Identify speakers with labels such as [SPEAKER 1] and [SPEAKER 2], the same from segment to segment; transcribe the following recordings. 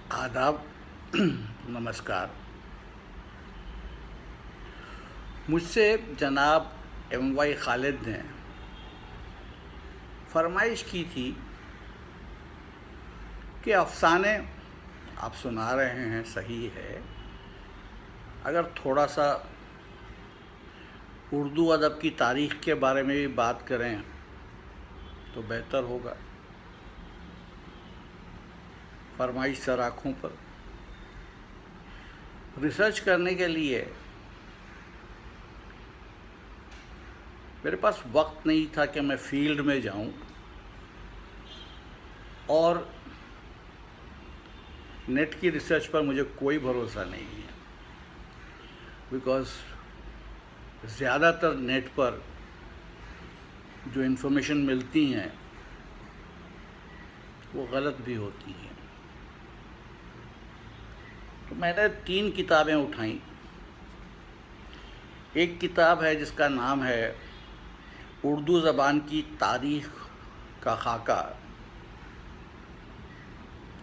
[SPEAKER 1] आदाब। नमस्कार। मुझसे जनाब MY खालिद ने फरमाइश की थी कि अफ़साने आप सुना रहे हैं, सही है, अगर थोड़ा सा उर्दू अदब की तारीख़ के बारे में भी बात करें तो बेहतर होगा। फरमाइश सर आँखों पर। रिसर्च करने के लिए मेरे पास वक्त नहीं था कि मैं फील्ड में जाऊं, और नेट की रिसर्च पर मुझे कोई भरोसा नहीं है, बिकॉज़ ज़्यादातर नेट पर जो इन्फॉर्मेशन मिलती हैं वो गलत भी होती हैं। तो मैंने 3 किताबें उठाईं। एक किताब है जिसका नाम है उर्दू ज़बान की तारीख़ का खाका,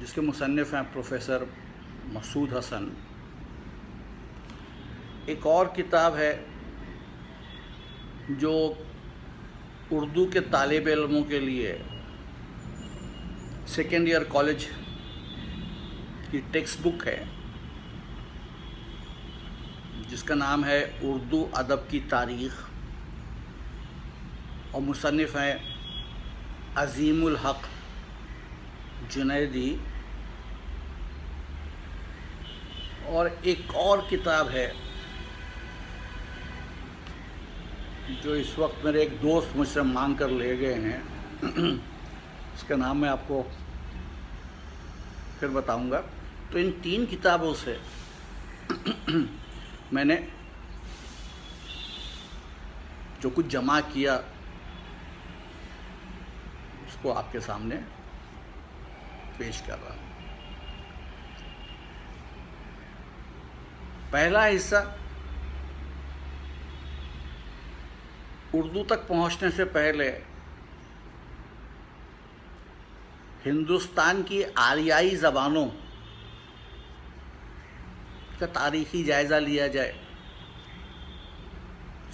[SPEAKER 1] जिसके मुसन्निफ़ हैं प्रोफेसर मसूद हसन। एक और किताब है जो उर्दू के तालिब इल्मों के लिए सेकेंड ईयर कॉलेज की टेक्स्ट बुक है, जिसका नाम है उर्दू अदब की तारीख़, और मुसन्निफ़ हैं अज़ीमुल हक़ जुनैदी। और एक और किताब है जो इस वक्त मेरे एक दोस्त मुझसे मांग कर ले गए हैं, इसका नाम मैं आपको फिर बताऊंगा। तो इन 3 किताबों से मैंने जो कुछ जमा किया उसको आपके सामने पेश कर रहा हूँ। पहला हिस्सा, उर्दू तक पहुँचने से पहले हिंदुस्तान की आरियाई ज़बानों का तारीख़ी जायज़ा लिया जाए।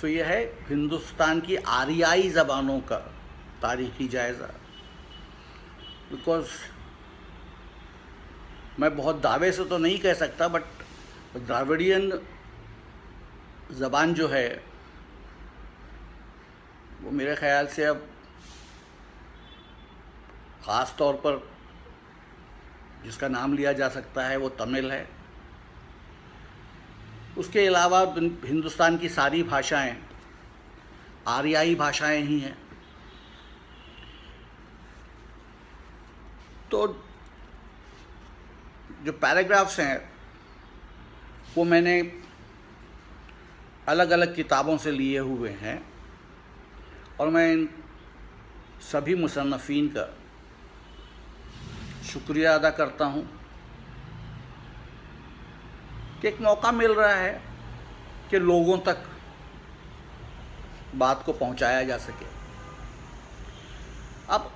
[SPEAKER 1] तो यह है हिंदुस्तान की आरियाई ज़बानों का तारीख़ी जायज़ा। बिकॉज़ मैं बहुत दावे से तो नहीं कह सकता, बट द्राविडियन ज़बान जो है वो मेरे ख़याल से अब ख़ास तौर पर जिसका नाम लिया जा सकता है वो तमिल है। उसके अलावा हिंदुस्तान की सारी भाषाएं आरियाई भाषाएं ही हैं। तो जो पैराग्राफ्स हैं वो मैंने अलग अलग किताबों से लिए हुए हैं, और मैं इन सभी मुसन्निफ़ीन का शुक्रिया अदा करता हूँ कि एक मौका मिल रहा है कि लोगों तक बात को पहुँचाया जा सके। अब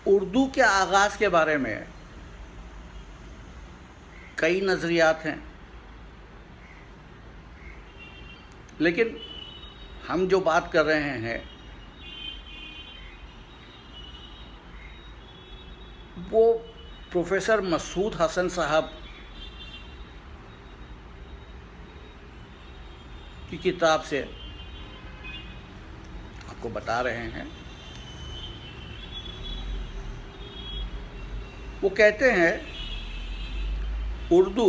[SPEAKER 1] उर्दू के आगाज़ के बारे में कई नज़रियात हैं, लेकिन हम जो बात कर रहे हैं वो प्रोफेसर मसूद हसन साहब की किताब से आपको बता रहे हैं। वो कहते हैं उर्दू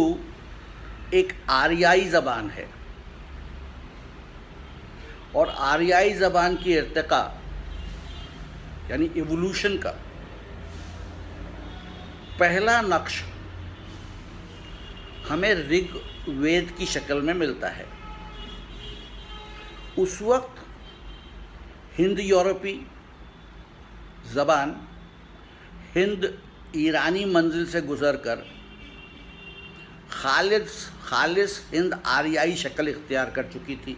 [SPEAKER 1] एक आरियाई ज़बान है, और आरियाई ज़बान की इर्तिका यानी इवोल्यूशन का पहला नक्श हमें ऋग्वेद की शक्ल में मिलता है। उस वक्त हिंद यूरोपी ज़बान हिंद ईरानी मंजिल से गुज़रकर खालिस हिंद आरियाई शक्ल इख्तियार कर चुकी थी।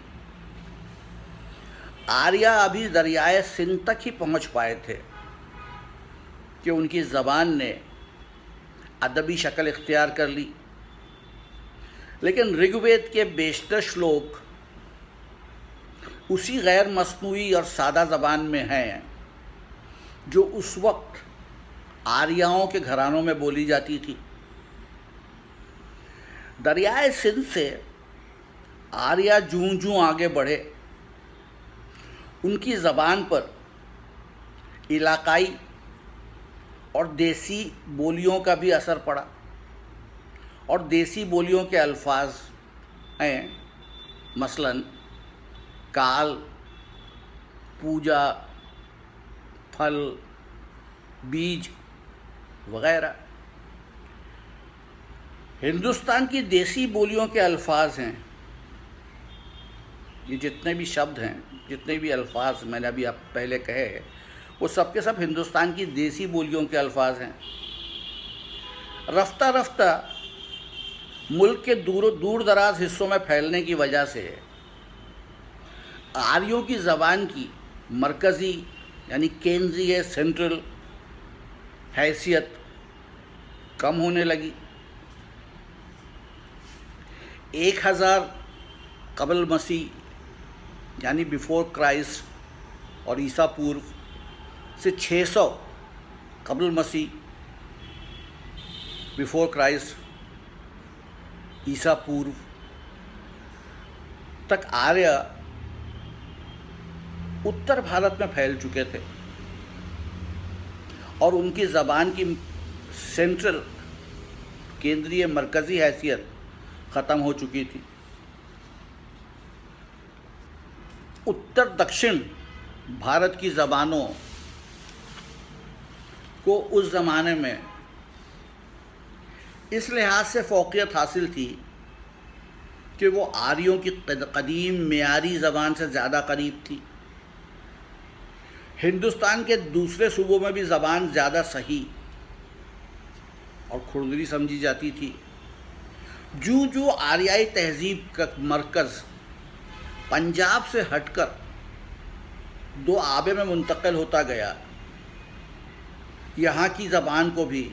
[SPEAKER 1] आर्या अभी दरियाए सिंध तक ही पहुंच पाए थे कि उनकी ज़बान ने अदबी शक्ल इख्तियार कर ली, लेकिन ऋग्वेद के बेशतर श्लोक उसी गैर मस्नूई और सादा ज़बान में हैं जो उस वक्त आर्याओं के घरानों में बोली जाती थी। दरियाए सिंध से आर्या जूं जूं आगे बढ़े, उनकी ज़बान पर इलाकाई और देसी बोलियों का भी असर पड़ा, और देसी बोलियों के अल्फाज हैं मसलन काल, पूजा, फल, बीज वगैरह। हिंदुस्तान की देसी बोलियों के अल्फाज हैं, ये जितने भी शब्द हैं, जितने भी अल्फाज मैंने अभी आप पहले कहे, वो सब के सब हिंदुस्तान की देसी बोलियों के अल्फाज हैं। रफ्ता रफ्ता मुल्क के दूर दराज हिस्सों में फैलने की वजह से आर्यों की ज़बान की मरकज़ी यानी केंद्रीय सेंट्रल हैसियत कम होने लगी। 1000 कबल मसीह यानी बिफोर क्राइस्ट और ईसा पूर्व से 600 कबल मसीह बिफोर क्राइस्ट ईसा पूर्व तक आर्य उत्तर भारत में फैल चुके थे और उनकी ज़बान की सेंट्रल केंद्रीय मरकज़ी हैसियत ख़त्म हो चुकी थी। उत्तर दक्षिण भारत की ज़बानों को उस ज़माने में इस लिहाज से फ़ौक़ियत हासिल थी कि वो आर्यों की कदीम मेयारी ज़बान से ज़्यादा करीब थी। हिंदुस्तान के दूसरे सूबों में भी ज़बान ज़्यादा सही और खुरदरी समझी जाती थी। जूं जूं आर्याई तहज़ीब का मरकज़ पंजाब से हटकर दो आबे में मुंतकिल होता गया, यहाँ की ज़बान को भी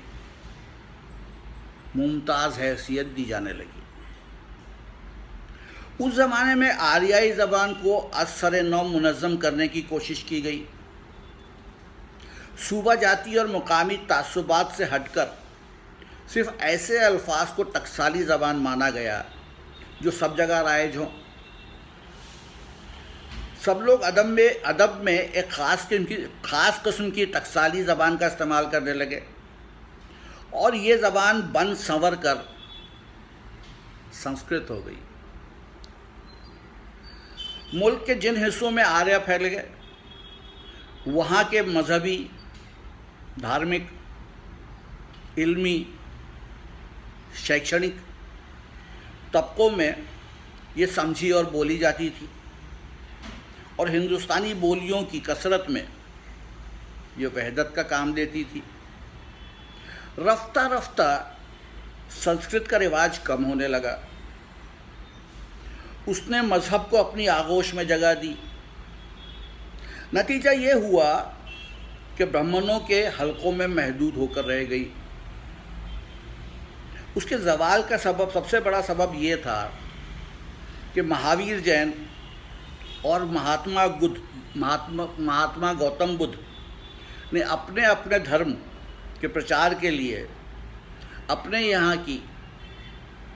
[SPEAKER 1] मुमताज़ हैसियत दी जाने लगी। उस ज़माने में आर्याई ज़बान को असर नौ मुनज़्ज़म करने की कोशिश की गई। सूबा जाती और मुकामी तासुबात से हटकर सिर्फ ऐसे अल्फाज को टकसाली ज़बान माना गया जो सब जगह राइज हों। सब लोग अदब में एक ख़ास किस्म की टकसाली ज़बान का इस्तेमाल करने लगे और ये ज़बान बन संवर कर संस्कृत हो गई। मुल्क के जिन हिस्सों में आर्य फैल गए, वहाँ के मजहबी, धार्मिक, इल्मी, शैक्षणिक तबकों में ये समझी और बोली जाती थी और हिंदुस्तानी बोलियों की कसरत में ये वहदत का काम देती थी। रफ्ता रफ्ता संस्कृत का रिवाज कम होने लगा। उसने मज़हब को अपनी आगोश में जगह दी। नतीजा ये हुआ कि ब्राह्मणों के हलकों में महदूद होकर रह गई। उसके ज़वाल का सबब, सबसे बड़ा सबब ये था कि महावीर जैन और महात्मा गौतम बुद्ध ने अपने अपने धर्म के प्रचार के लिए अपने यहाँ की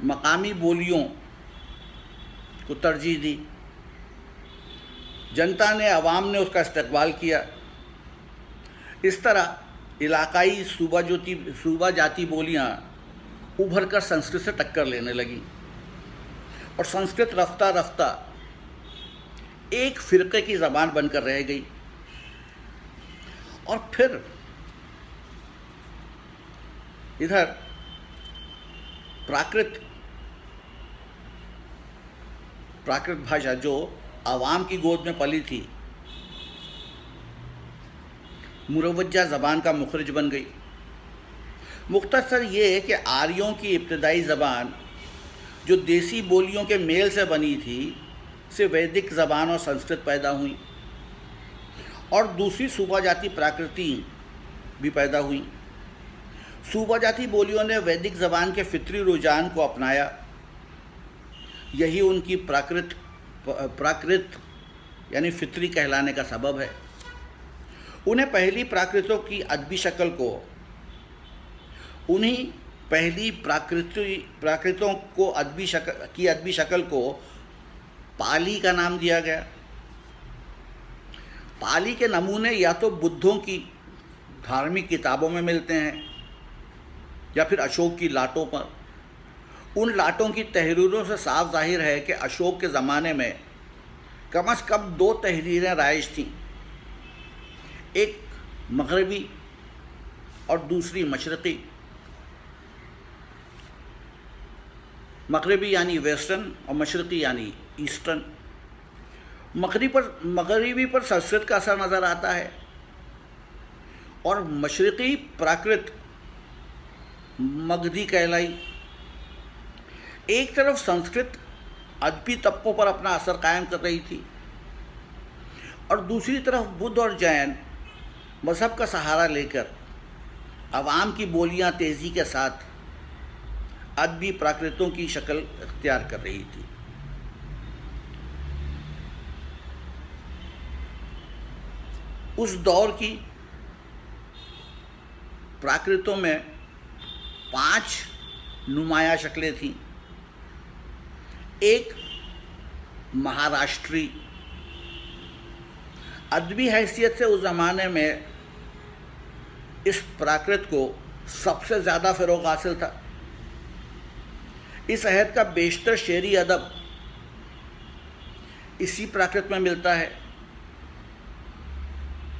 [SPEAKER 1] मकामी बोलियों को तरजीह दी। जनता ने, अवाम ने उसका इस्तकबाल किया। इस तरह इलाकाई सूबा जाती बोलियाँ उभर कर संस्कृत से टक्कर लेने लगी और संस्कृत रफ्ता रफ्ता एक फ़िरक़े की ज़बान बनकर रह गई। और फिर इधर प्राकृत भाषा जो आवाम की गोद में पली थी, मुरवज्जा ज़बान का मुखरिज बन गई। मुख्तसर ये है कि आर्यों की इब्तदाई ज़बान जो देसी बोलियों के मेल से बनी थी, से वैदिक ज़बान और संस्कृत पैदा हुई और दूसरी सूबा जाती प्राकृति भी पैदा हुई। सूबा जाति बोलियों ने वैदिक ज़बान के फितरी रुझान को अपनाया। यही उनकी प्राकृत यानी फितरी कहलाने का सबब है। उन्हें पहली प्राकृतों को अदबी शक्ल को पाली का नाम दिया गया। पाली के नमूने या तो बुद्धों की धार्मिक किताबों में मिलते हैं या फिर अशोक की लाटों पर। उन लाटों की तहरीरों से साफ जाहिर है कि अशोक के ज़माने में कम से कम 2 तहरीरें राइज थीं, एक मगरबी और दूसरी मशरक़ी। मगरबी यानी वेस्टर्न और मशरक़ी यानी ईस्टर्न। मगरबी पर संस्कृत का असर नज़र आता है और मशरक़ी प्राकृत मगधी कहलाई। एक तरफ संस्कृत अदबी तबकों पर अपना असर कायम कर रही थी और दूसरी तरफ बुद्ध और जैन मज़हब का सहारा लेकर अवाम की बोलियां तेज़ी के साथ अदबी प्राकृतों की शक्ल इख्तियार कर रही थी। उस दौर की प्राकृतों में 5 नुमाया शक्लें थीं। एक महाराष्ट्री। अदबी हैसियत से उस ज़माने में इस प्राकृत को सबसे ज़्यादा फ़रोग़ हासिल था। इस अहद का बेशतर शेरी अदब इसी प्राकृत में मिलता है।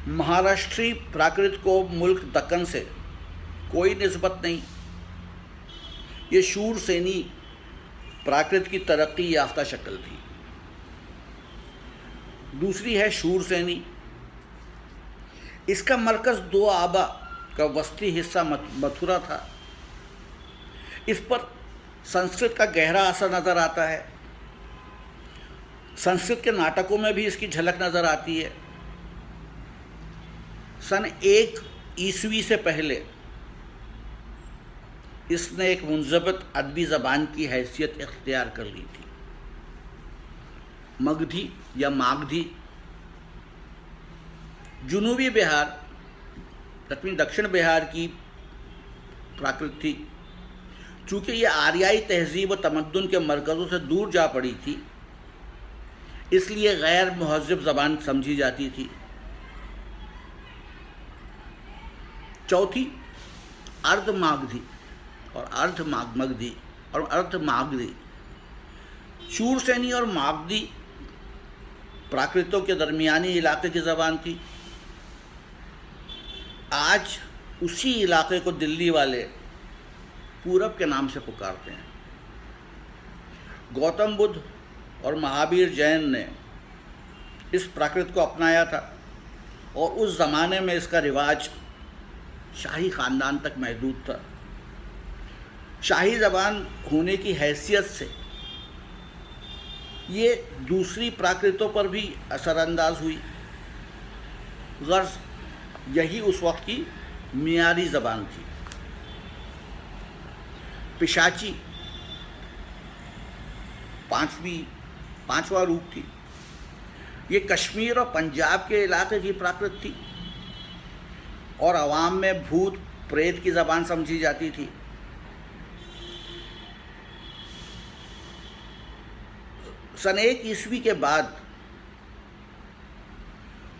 [SPEAKER 1] महाराष्ट्री प्राकृत को मुल्क दक्कन से कोई निस्बत नहीं। ये शूरसेनी प्राकृत की तरक्की याफ्ता शक्ल थी। दूसरी है शूरसेनी। इसका मरकज़ 2 आबा का वस्ती हिस्सा मथुरा था। इस पर संस्कृत का गहरा असर नज़र आता है। संस्कृत के नाटकों में भी इसकी झलक नज़र आती है। सन 1 ईस्वी से पहले इसने एक मुंज़बत अदबी ज़बान की हैसियत इख्तियार कर ली थी। मगधी या मागधी जुनूबी बिहार दक्षिण बिहार की प्राकृत थी। चूँकि यह आर्याई तहज़ीब व तमद्दुन के मरकज़ों से दूर जा पड़ी थी, इसलिए गैर मुहज़्ज़ब ज़बान समझी जाती थी। चौथी अर्ध मागधी और अर्ध मागधी। शूरसेनी और मागधी प्राकृतों के दरमियानी इलाके की ज़बान थी। आज उसी इलाके को दिल्ली वाले पूरब के नाम से पुकारते हैं। गौतम बुद्ध और महावीर जैन ने इस प्राकृत को अपनाया था और उस ज़माने में इसका रिवाज शाही ख़ानदान तक महदूद था। शाही ज़बान होने की हैसियत से ये दूसरी प्राकृतों पर भी असरअंदाज हुई। गर्ज़ यही उस वक्त की मियारी ज़बान थी। पिशाची पांचवा रूप थी। ये कश्मीर और पंजाब के इलाके की प्राकृत थी और अवाम में भूत प्रेत की ज़बान समझी जाती थी। सन 1 ईस्वी के बाद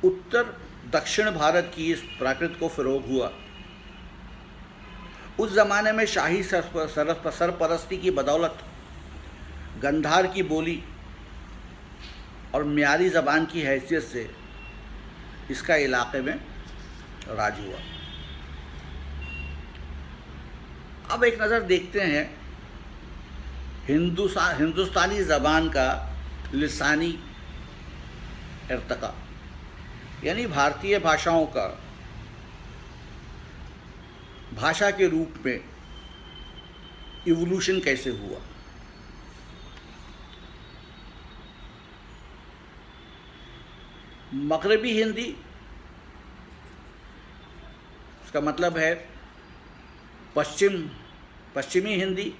[SPEAKER 1] उत्तर दक्षिण भारत की इस प्राकृत को फ़रोग़ हुआ। उस ज़माने में शाही सरपरस्ती की बदौलत गंधार की बोली और म्यारी ज़बान की हैसियत से इसका इलाके में राज हुआ। अब एक नज़र देखते हैं हिंदुस्तानी ज़बान का लिसानी इर्तका, यानी भारतीय भाषाओं का भाषा के रूप में इवोल्यूशन कैसे हुआ। मगरबी हिंदी, इसका मतलब है पश्चिमी हिंदी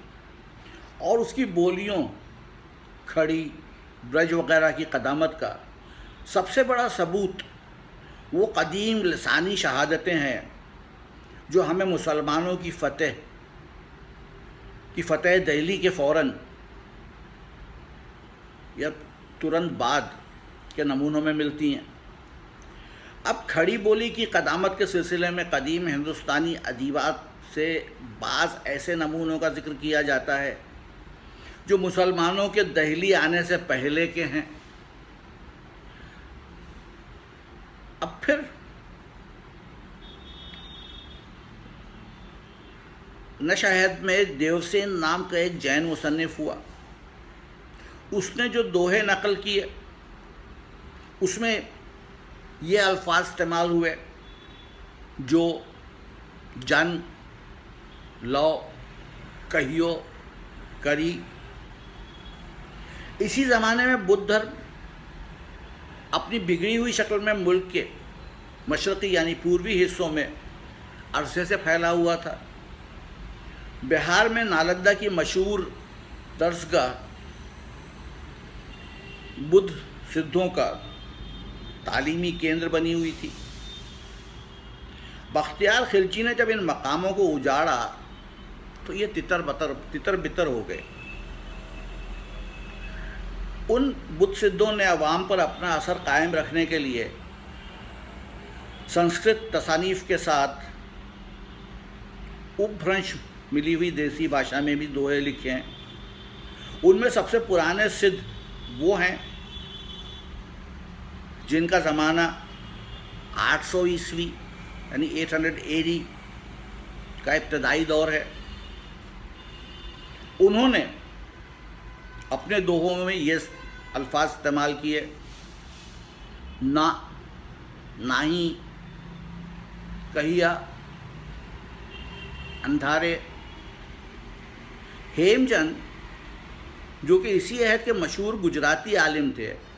[SPEAKER 1] और उसकी बोलियों खड़ी, ब्रज वगैरह की क़दामत का सबसे बड़ा सबूत वो कदीम लसानी शहादतें हैं जो हमें मुसलमानों की फ़तेह दिल्ली के फ़ौरन या तुरंत बाद के नमूनों में मिलती हैं। अब खड़ी बोली की क़दामत के सिलसिले में कदीम हिंदुस्तानी अदीबात से बाज़ ऐसे नमूनों का ज़िक्र किया जाता है जो मुसलमानों के दिल्ली आने से पहले के हैं। अब फिर नशहद में देवसेन नाम का एक जैन मुसन्निफ हुआ, उसने जो दोहे नकल किए उसमें ये अल्फाज इस्तेमाल हुए जो जन, लो, कहियो, करी। इसी ज़माने में बुद्ध धर्म अपनी बिगड़ी हुई शक्ल में मुल्क के मशरक़ी यानी पूर्वी हिस्सों में अरसे से फैला हुआ था। बिहार में नालंदा की मशहूर दरसगाह बुद्ध सिद्धों का तालीमी केंद्र बनी हुई थी। बख्तियार खिलजी ने जब इन मकामों को उजाड़ा तो ये तितर बितर हो गए। उन बुद्ध सिद्धों ने अवाम पर अपना असर कायम रखने के लिए संस्कृत तसानीफ़ के साथ उपभ्रंश मिली हुई देसी भाषा में भी दोहे लिखे हैं। उनमें सबसे पुराने सिद्ध वो हैं जिनका ज़माना 800 ईस्वी यानी 800 AD का इब्तदाई दौर है। उन्होंने अपने दोहों में ये अल्फाज इस्तेमाल किए, नाही, कहिया, अंधारे। हेमचंद जो कि इसी अहद के मशहूर गुजराती आलिम थे,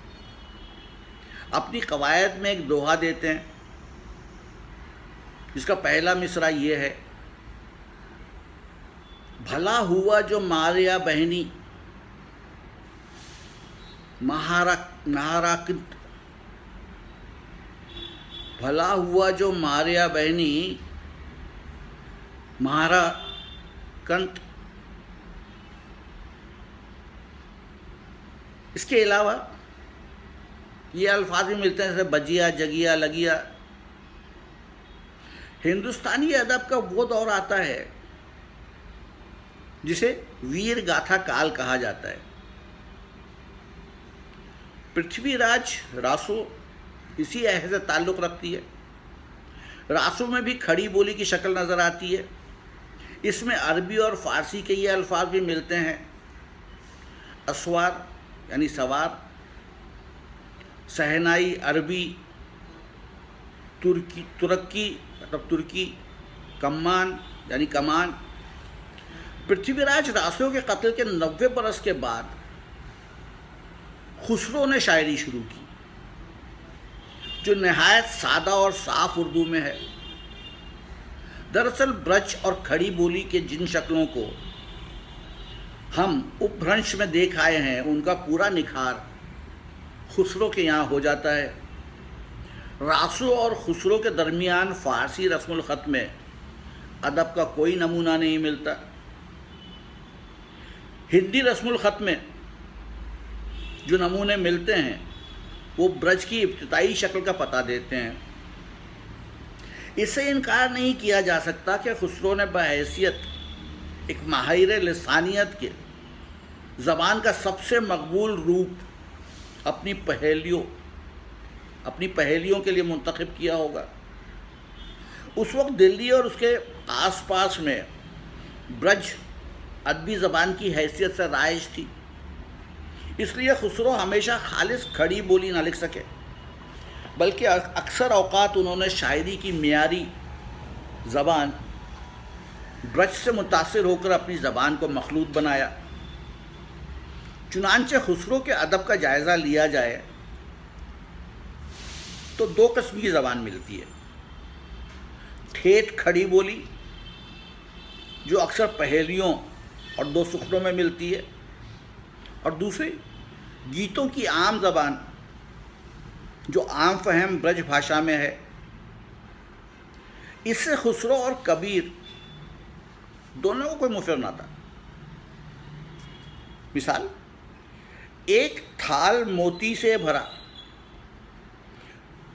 [SPEAKER 1] अपनी कवायद में एक दोहा देते हैं जिसका पहला मिसरा ये है, भला हुआ जो मारिया बहनी महाराकित, भला हुआ जो मारिया बहनी महाराकंत। इसके अलावा ये अल्फाज भी मिलते हैं जैसे बजिया, जगिया, लगिया। हिंदुस्तानी अदब का वो दौर आता है जिसे वीर गाथा काल कहा जाता है। पृथ्वीराज रासो इसी अहद से ताल्लुक़ रखती है। रासो में भी खड़ी बोली की शक्ल नज़र आती है। इसमें अरबी और फ़ारसी के ये अल्फाज भी मिलते हैं, असवार यानी सवार, सहनाई अरबी, तुर्की मतलब तुर्की, कम्मान यानी कमान। पृथ्वीराज रासो के कत्ल के 90 बरस के बाद खुसरो ने शायरी शुरू की जो नहायत सादा और साफ उर्दू में है। दरअसल ब्रज और खड़ी बोली के जिन शक्लों को हम उपभ्रंश में देख आए हैं उनका पूरा निखार खुसरो के यहाँ हो जाता है। रासो और खुसरो के दरमियान फ़ारसी रस्मुल ख़त में अदब का कोई नमूना नहीं मिलता। हिंदी रस्मुल ख़त में जो नमूने मिलते हैं वो ब्रज की इब्तिदाई शक्ल का पता देते हैं। इससे इनकार नहीं किया जा सकता कि खुसरो ने बहैसियत एक माहिर लिसानियत के ज़बान का सबसे मकबूल रूप अपनी पहेलियों के लिए मुंतखब किया होगा। उस वक्त दिल्ली और उसके आसपास में ब्रज अदबी ज़बान की हैसियत से राइज थी, इसलिए खुसरो हमेशा खालिस खड़ी बोली ना लिख सके, बल्कि अक्सर औक़ात उन्होंने शायरी की मियारी ज़बान ब्रज से मुतासिर होकर अपनी ज़बान को मखलूत बनाया। चुनांचे खुसरो के अदब का जायज़ा लिया जाए तो दो किस्म की ज़बान मिलती है, ठेठ खड़ी बोली जो अक्सर पहेलियों और दो सुखड़ों में मिलती है, और दूसरी गीतों की आम ज़बान जो आम फहम ब्रज भाषा में है। इससे खुसरो और कबीर दोनों को कोई मुफर ना था। मिसाल, एक थाल मोती से भरा,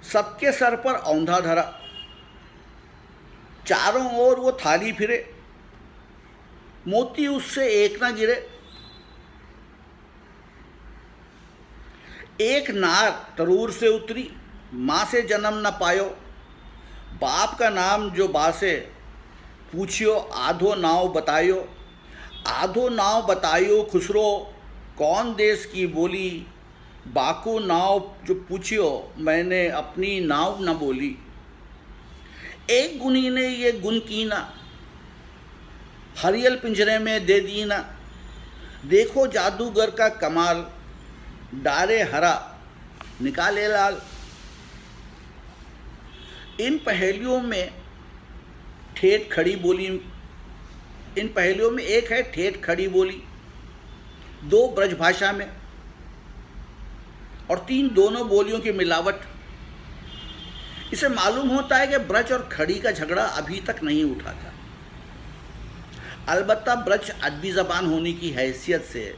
[SPEAKER 1] सबके सर पर औंधा धरा, चारों ओर वो थाली फिरे, मोती उससे एक ना गिरे। एक नार तरूर से उतरी, माँ से जन्म न पायो, बाप का नाम जो बासे, पूछियो आधो नाव बतायो। आधो नाव बतायो खुसरो, कौन देश की बोली, बाको नाव जो पूछियो, मैंने अपनी नाव न बोली। एक गुनी ने ये गुन कीना, हरियल पिंजरे में दे दीना, देखो जादूगर का कमाल, डारे हरा निकाले लाल। इन पहेलियों में ठेठ खड़ी बोली, इन पहेलियों में एक है ठेठ खड़ी बोली, दो ब्रज भाषा में, और तीन दोनों बोलियों की मिलावट। इसे मालूम होता है कि ब्रज और खड़ी का झगड़ा अभी तक नहीं उठा था। अलबत्ता ब्रज अदबी ज़बान होने की हैसियत से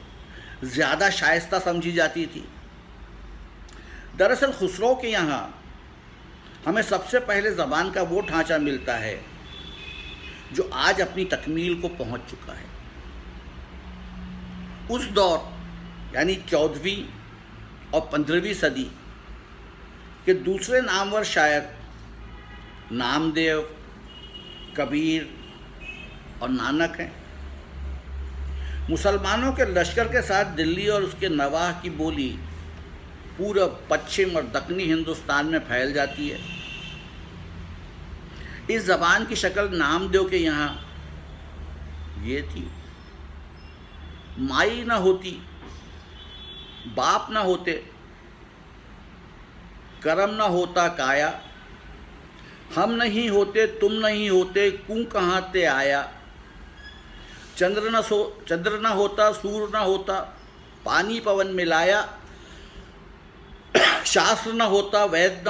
[SPEAKER 1] ज़्यादा शाइस्ता समझी जाती थी। दरअसल खुसरो के यहाँ हमें सबसे पहले ज़बान का वो ढांचा मिलता है जो आज अपनी तकमील को पहुँच चुका है। उस दौर यानी 14वीं और 15वीं सदी के दूसरे नामवर शायर नामदेव, कबीर और नानक हैं। मुसलमानों के लश्कर के साथ दिल्ली और उसके नवाह की बोली पूरब, पश्चिम और दक्षिणी हिंदुस्तान में फैल जाती है। इस ज़बान की शक्ल नामदेव के यहाँ ये थी। माई न होती, बाप न होते, करम न होता काया, हम नहीं होते तुम नहीं होते, कूं कहाँ ते आया। चंद्र न होता, सूर्य न होता, पानी पवन मिलाया, शास्त्र न होता, वेद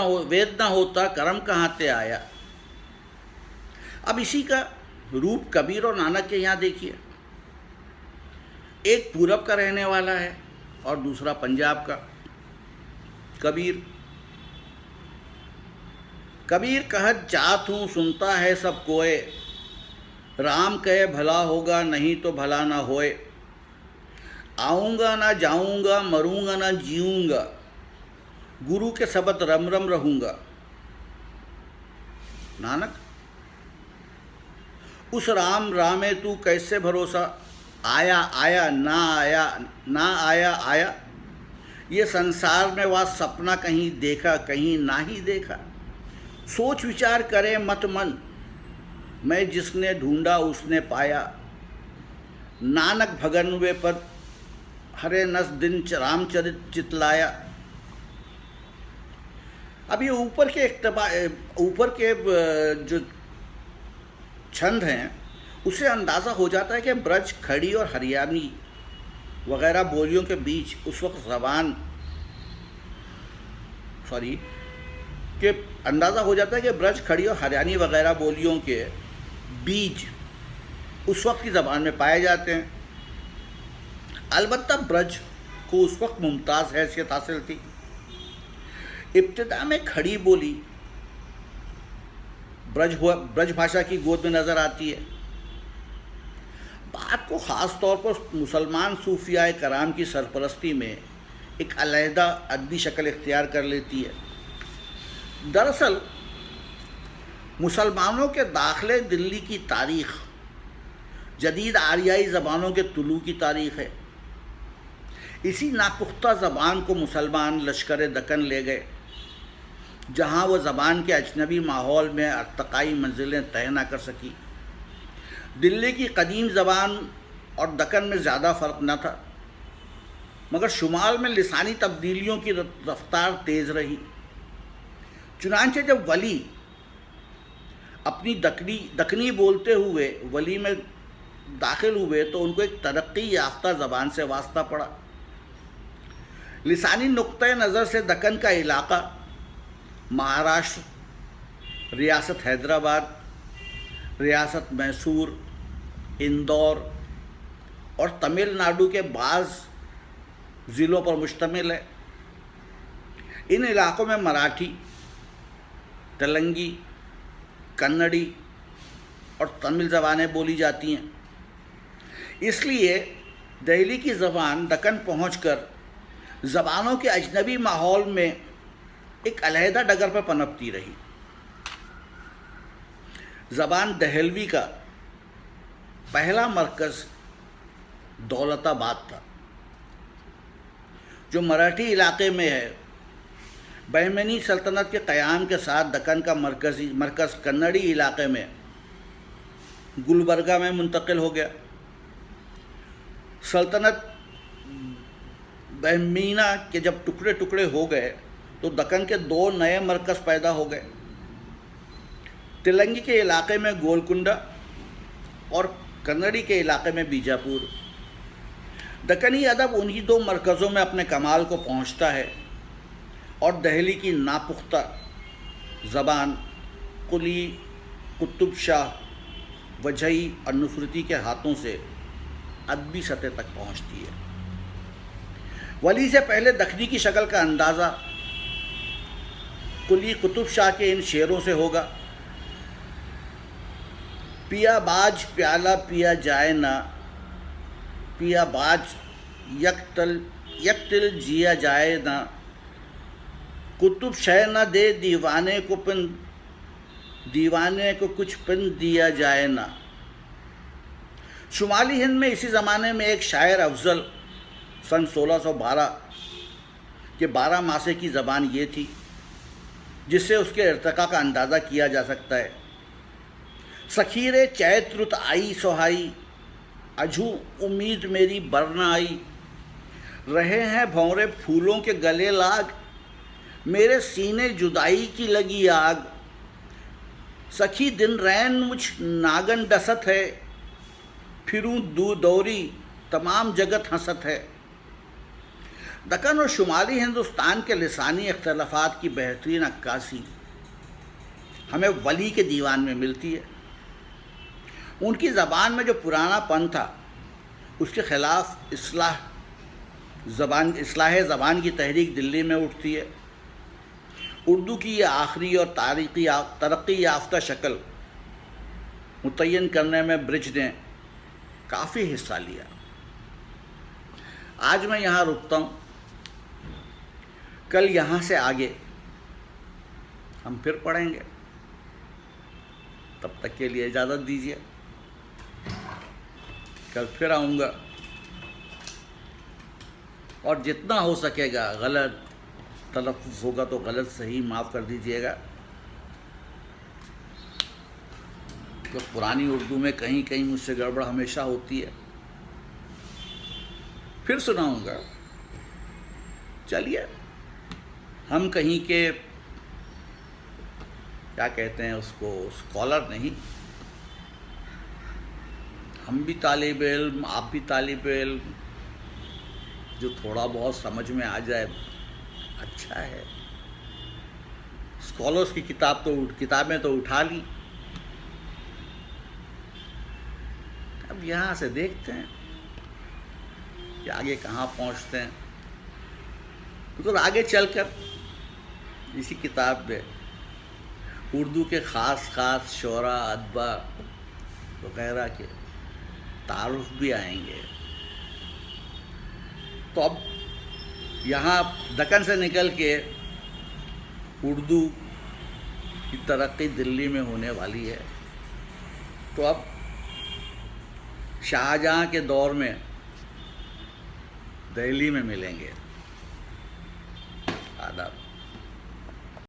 [SPEAKER 1] न होता, कर्म कहाँ ते आया। अब इसी का रूप कबीर और नानक के यहाँ देखिए। एक पूरब का रहने वाला है और दूसरा पंजाब का। कबीर कहत जात हूँ, सुनता है सब कोय, राम कहे भला होगा नहीं तो भला ना होए। आऊँगा ना जाऊँगा, मरूँगा ना जीऊँगा, गुरु के शब्द रम रम रहूँगा। नानक, उस राम रामे तू कैसे भरोसा, आया आया ना आया, ना आया आया। ये संसार में वह सपना कहीं देखा कहीं ना ही देखा। सोच विचार करे मत मन, मैं जिसने ढूंढा उसने पाया। नानक भगन वे पर हरे नस दिन रामचरित चितलाया। अब ये ऊपर के जो छंद हैं उससे अंदाज़ा हो जाता है कि ब्रज, खड़ी और हरियाणी वगैरह बोलियों के बीच उस वक्त अंदाज़ा हो जाता है कि ब्रज, खड़ी और हरियाणी वगैरह बोलियों के बीज उस वक्त की ज़बान में पाए जाते हैं। अलबत्ता ब्रज को उस वक्त मुमताज़ हैसियत हासिल थी। इब्तिदा में खड़ी बोली ब्रज भाषा की गोद में नज़र आती है। बात को ख़ास तौर पर मुसलमान सूफियाए कराम की सरपरस्ती में एक अलहदा अदबी शक्ल इख्तियार कर लेती है। दरअसल मुसलमानों के दाखिले दिल्ली की तारीख़ जदीद आरियाई ज़बानों के तुलू की तारीख़ है। इसी नापुख्ता ज़बान को मुसलमान लश्कर दक्कन ले गए, जहाँ वह ज़बान के अजनबी माहौल में अर्तक़ाई मंजिलें तय न कर सकी। दिल्ली की कदीम ज़बान और दक्कन में ज़्यादा फ़र्क न था, मगर शुमाल में लिसानी तब्दीलियों की रफ्तार तेज़ रही। चुनांचे जब वली अपनी दक्कनी बोलते हुए वली में दाखिल हुए तो उनको एक तरक्की याफ्ता ज़बान से वास्ता पड़ा। लिसानी नुक्ते नज़र से दक्कन का इलाका महाराष्ट्र, रियासत हैदराबाद, रियासत मैसूर, इंदौर और तमिलनाडु के बाज़ ज़िलों पर मुश्तमिल है। इन इलाक़ों में मराठी, तेलंगी, कन्नड़ी और तमिल ज़बानें बोली जाती हैं। इसलिए दिल्ली की ज़बान दक्कन पहुंचकर ज़बानों के अजनबी माहौल में एक अलहदा डगर पर पनपती रही। ज़बान दहलवी का पहला मरकज़ दौलताबाद था, जो मराठी इलाके में है। बहमनी सल्तनत के क़याम के साथ दक्कन का मरकज़ कन्नड़ी इलाके में गुलबर्गा में मुंतकिल हो गया। सल्तनत बहमीना के जब टुकड़े टुकड़े हो गए तो दक्कन के दो नए मरकज़ पैदा हो गए। तेलंगी के इलाके में गोलकुंडा और कन्नड़ी के इलाके में बीजापुर। दक्कनी अदब उन्हीं दो मरकज़ों में अपने कमाल को पहुंचता है और दहली की नापुख्ता ज़बान कुली, कुतुब शाह, वजही और नुसरती के हाथों से अदबी सतह तक पहुंचती है। वली से पहले दखनी की शक्ल का अंदाज़ा कुली कुतुब शाह के इन शेरों से होगा। पिया बाज प्याला पिया जाए ना, पिया बाज यकतिल जिया जाए ना, कुतुब शह न दे दीवाने को कुछ पिन दिया जाए ना। शुमाली हिंद में इसी ज़माने में एक शायर अफजल सन 1612 के 12 मासे की ज़बान ये थी जिससे उसके इर्तिका का अंदाज़ा किया जा सकता है। सखीरे चैत्रुत आई सोहाई, अझू उम्मीद मेरी बरना आई, रहे हैं भंवरे फूलों के गले लाग, मेरे सीने जुदाई की लगी आग, सखी दिन रैन मुझ नागन डसत है, फिरूं दौरी तमाम जगत हंसत है। दक्कन और शुमाली हिंदुस्तान के लिसानी इख्तलाफात की बेहतरीन अक्कासी हमें वली के दीवान में मिलती है। उनकी ज़बान में जो पुरानापन था उसके ख़िलाफ़ इस्लाह ज़बान की तहरीक दिल्ली में उठती है। उर्दू की ये आखिरी और तरक्की याफ्ता शक्ल मुतय्यन करने में ब्रिज ने काफ़ी हिस्सा लिया। आज मैं यहाँ रुकता हूँ, कल यहाँ से आगे हम फिर पढ़ेंगे। तब तक के लिए इजाज़त दीजिए, कल फिर आऊँगा और जितना हो सकेगा गलत तलफ़्फ़ुज़ होगा तो गलत सही माफ़ कर दीजिएगा। तो पुरानी उर्दू में कहीं कहीं मुझसे गड़बड़ हमेशा होती है। फिर सुनाऊंगा। चलिए, हम कहीं के क्या कहते हैं उसको, स्कॉलर नहीं, हम भी तालिब इल्म, आप भी तालिब इल्म, जो थोड़ा बहुत समझ में आ जाए अच्छा है। स्कॉलर्स की किताबें तो उठा ली, अब यहाँ से देखते हैं कि आगे कहाँ पहुँचते हैं। तो आगे चलकर इसी किताब में उर्दू के ख़ास शोरा, अदबा वगैरह के तारुफ भी आएंगे। तो अब यहाँ दक्कन से निकल के उर्दू की तरक्की दिल्ली में होने वाली है। तो अब शाहजहाँ के दौर में दिल्ली में मिलेंगे। आदाब।